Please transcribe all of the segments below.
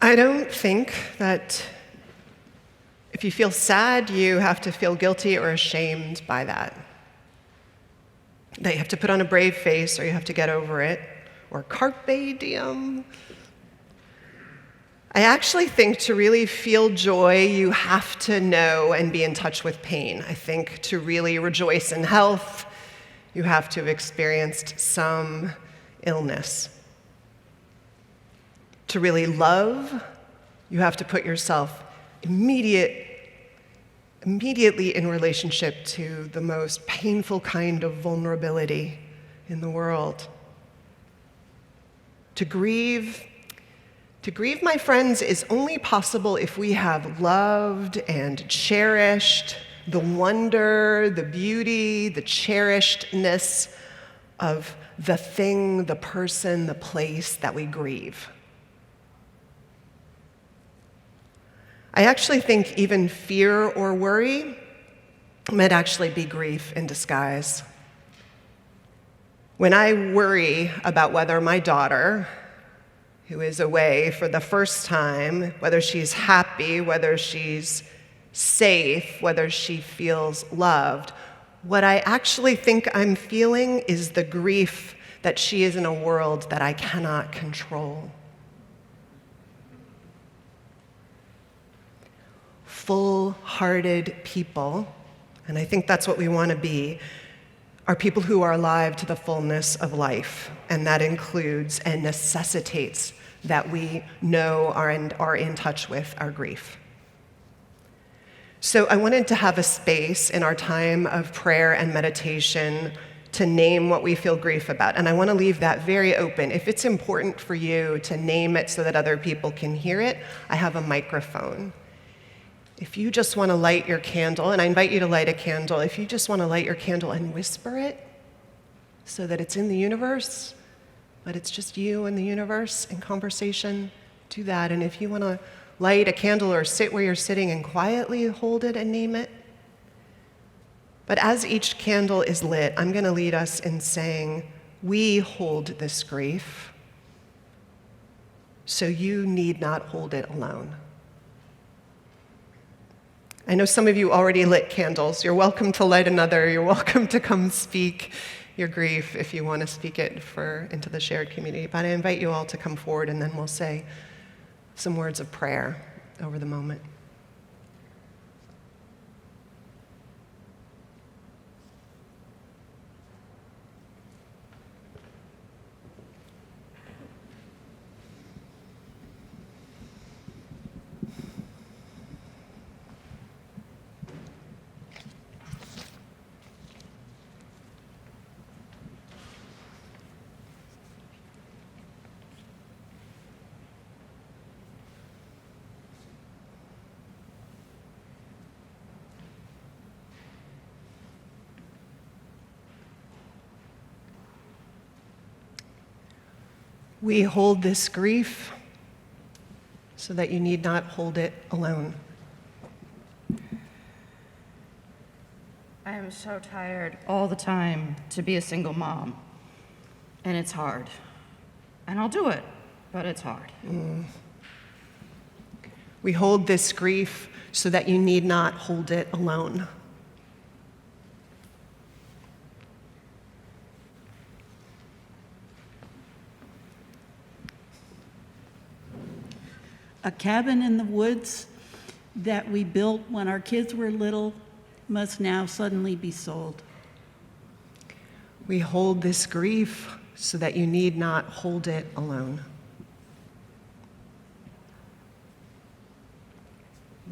I don't think that if you feel sad, you have to feel guilty or ashamed by that. That you have to put on a brave face or you have to get over it, or carpe diem. I actually think to really feel joy, you have to know and be in touch with pain. I think to really rejoice in health, you have to have experienced some illness. To really love, you have to put yourself immediately in relationship to the most painful kind of vulnerability in the world. To grieve, my friends, is only possible if we have loved and cherished the wonder, the beauty, the cherishedness of the thing, the person, the place that we grieve. I actually think even fear or worry might actually be grief in disguise. When I worry about whether my daughter, who is away for the first time, whether she's happy, whether she's safe, whether she feels loved, what I actually think I'm feeling is the grief that she is in a world that I cannot control. Full-hearted people, and I think that's what we want to be, are people who are alive to the fullness of life, and that includes and necessitates that we know and are in touch with our grief. So I wanted to have a space in our time of prayer and meditation to name what we feel grief about, and I want to leave that very open. If it's important for you to name it so that other people can hear it, I have a microphone. If you just want to light your candle, and I invite you to light a candle, if you just want to light your candle and whisper it so that it's in the universe, but it's just you and the universe in conversation, do that. And if you want to light a candle or sit where you're sitting and quietly hold it and name it. But as each candle is lit, I'm going to lead us in saying, we hold this grief, so you need not hold it alone. I know some of you already lit candles. You're welcome to light another. You're welcome to come speak your grief if you want to speak it into the shared community. But I invite you all to come forward, and then we'll say some words of prayer over the moment. We hold this grief so that you need not hold it alone. I am so tired all the time to be a single mom, and it's hard. And I'll do it, but it's hard. We hold this grief so that you need not hold it alone. A cabin in the woods that we built when our kids were little must now suddenly be sold. We hold this grief so that you need not hold it alone.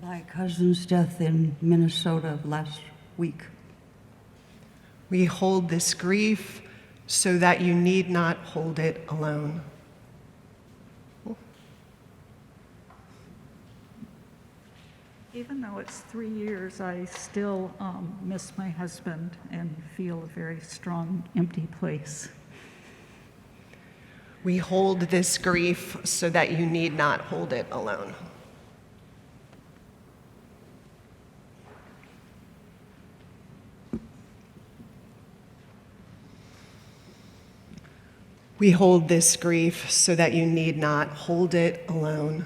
My cousin's death in Minnesota last week. We hold this grief so that you need not hold it alone. Even though it's 3 years, I still miss my husband and feel a very strong, empty place. We hold this grief so that you need not hold it alone. We hold this grief so that you need not hold it alone.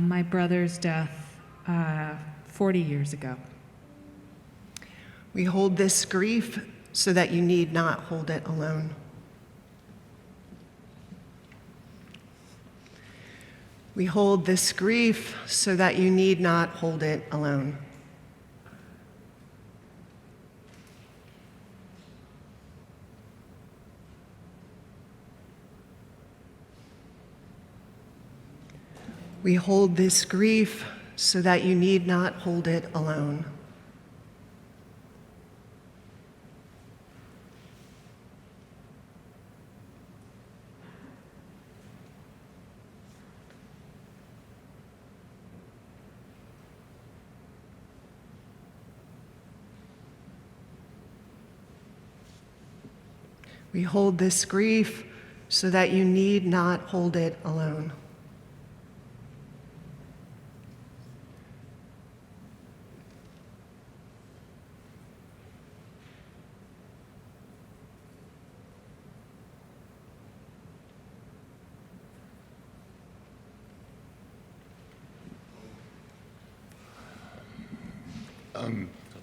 My brother's death 40 years ago. We hold this grief so that you need not hold it alone. We hold this grief so that you need not hold it alone. We hold this grief so that you need not hold it alone. We hold this grief so that you need not hold it alone.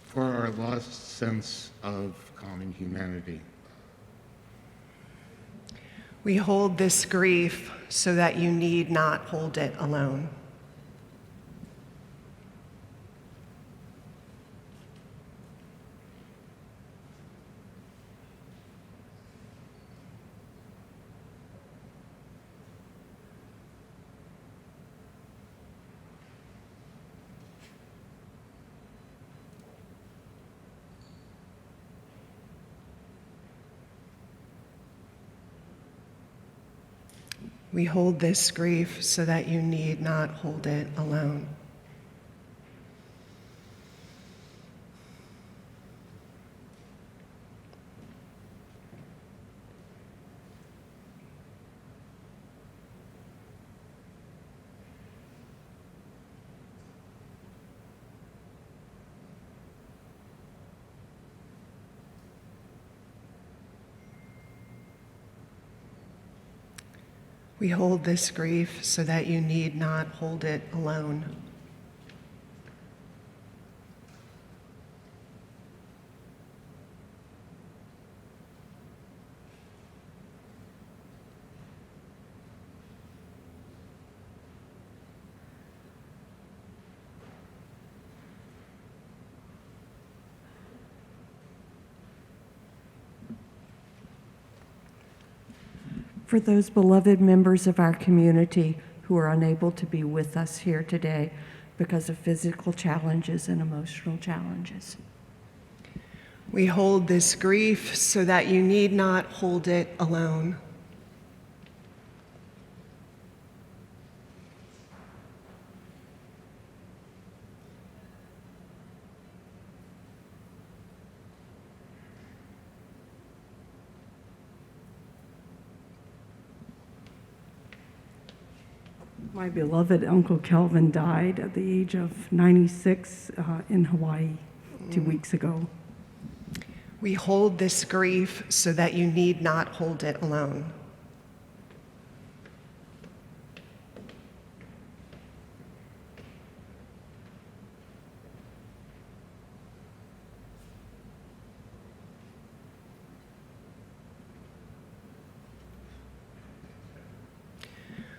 For our lost sense of common humanity. We hold this grief so that you need not hold it alone. We hold this grief so that you need not hold it alone. We hold this grief so that you need not hold it alone. for those beloved members of our community who are unable to be with us here today because of physical challenges and emotional challenges. We hold this grief so that you need not hold it alone. My beloved Uncle Kelvin died at the age of 96 in Hawaii 2 weeks ago. We hold this grief so that you need not hold it alone.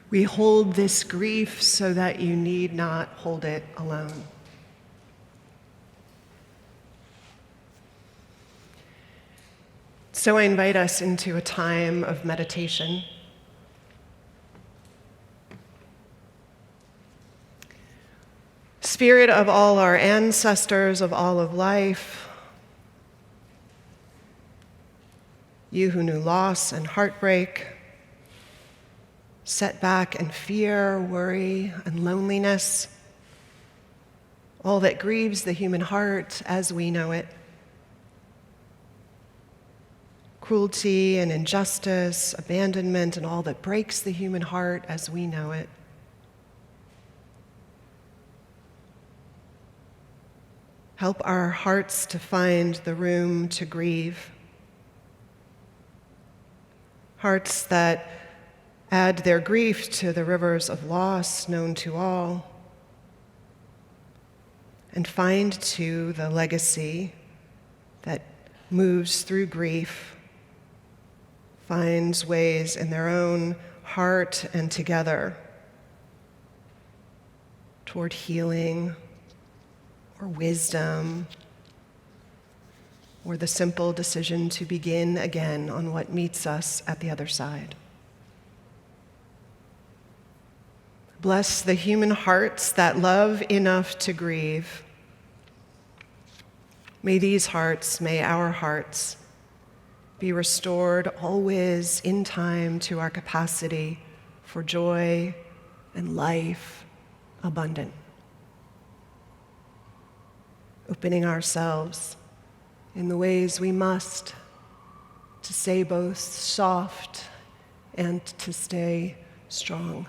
We hold this grief so that you need not hold it alone. So I invite us into a time of meditation. Spirit of all our ancestors, of all of life, you who knew loss and heartbreak, setback and fear, worry and loneliness, all that grieves the human heart as we know it, cruelty and injustice, abandonment, and all that breaks the human heart as we know it. Help our hearts to find the room to grieve. Hearts that add their grief to the rivers of loss known to all, and find too the legacy that moves through grief, finds ways in their own heart and together toward healing or wisdom or the simple decision to begin again on what meets us at the other side. Bless the human hearts that love enough to grieve. May these hearts, may our hearts, be restored always in time to our capacity for joy and life abundant. Opening ourselves in the ways we must to stay both soft and to stay strong.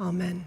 Amen.